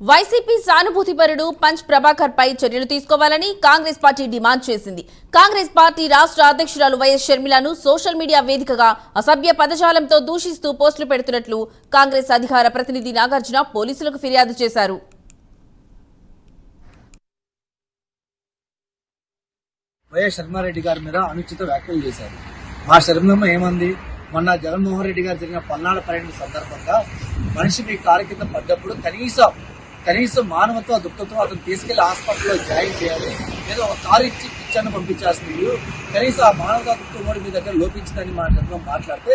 YCP సానుభూతిపరుడు punch Prabhakar పై చర్యలు తీసుకోవాలని Congress party demand చేసింది. కాంగ్రెస్ పార్టీ రాష్ట్ర అధ్యక్షురాలు వైఎస్ షర్మిలను సోషల్ మీడియా వేదికగా అసభ్య పదజాలంతో దూషిస్తూ పోస్టులు పెడుతున్నట్లు కాంగ్రెస్ అధికార ప్రతినిధి నాగార్జున పోలీసులకు ఫిర్యాదు చేశారు. వైఎస్ శర్మారెడ్డి గారి మీద అనుచిత వ్యాఖ్యలు చేశారు. మా శర్మమ్మ ఏమంది, మొన్న జగన్మోహన్ రెడ్డి గారు జరిగిన పల్నాడు పర్యటన సందర్భంగా మనిషి మీ కారు కింద పడ్డప్పుడు కనీసం మానవత్వ దుఃఖంతో అతను తీసుకెళ్లి హాస్పిటల్లో జాయిన్ చేయాలి, ఏదో ఒక కారు ఇచ్చి పిచ్చర్ను పంపించాల్సింది. కనీసం ఆ మానవతా దుఃఖం కూడా మీ దగ్గర లోపించిందని మాట్లాడితే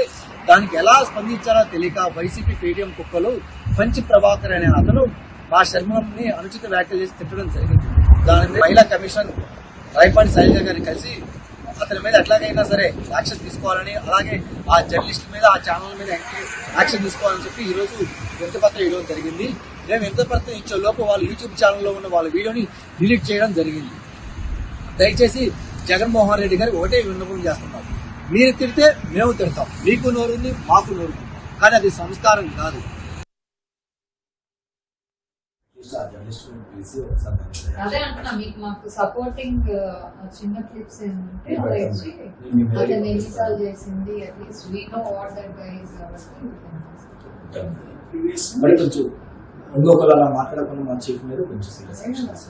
దానికి ఎలా స్పందించారో తెలియక వైసీపీ పేటీఎం కుక్కలు పంచి ప్రభాకర్ అనే అతను మా శర్మని అనుచిత వ్యాఖ్యలు చేసి తిట్టడం జరిగింది. దాని మహిళా కమిషన్ రాయపాటి శైలజ గారిని కలిసి అతని మీద ఎట్లాగైనా సరే యాక్షన్ తీసుకోవాలని, అలాగే ఆ జర్నలిస్ట్ మీద ఆ ఛానల్ మీద యాక్షన్ తీసుకోవాలని చెప్పి ఈ రోజు వినతిపత్రం ఇవ్వడం జరిగింది. మేము వినతిపత్రం ఇచ్చే లోపు వాళ్ళు యూట్యూబ్ ఛానల్లో ఉన్న వాళ్ళ వీడియోని డిలీట్ చేయడం జరిగింది. దయచేసి జగన్మోహన్ రెడ్డి గారికి ఒకటే విన్నపం చేస్తున్నాం, మీరు తిడితే మేము తిడతాం, మీకు నోరుంది మాకు నోరుంది, కానీ అది సంస్కారం కాదు. అదే అంటున్నా, మీకు మాకు సపోర్టింగ్ చిన్న క్లిప్స్ ఏంటంటే అతను ఎన్నిసార్లు చేసింది, at least we know what that guy is మరి కొంచెం ఇంకొకరు అలా మాట్లాడకుండా మా చీఫ్ మీద కొంచెం సీరియస్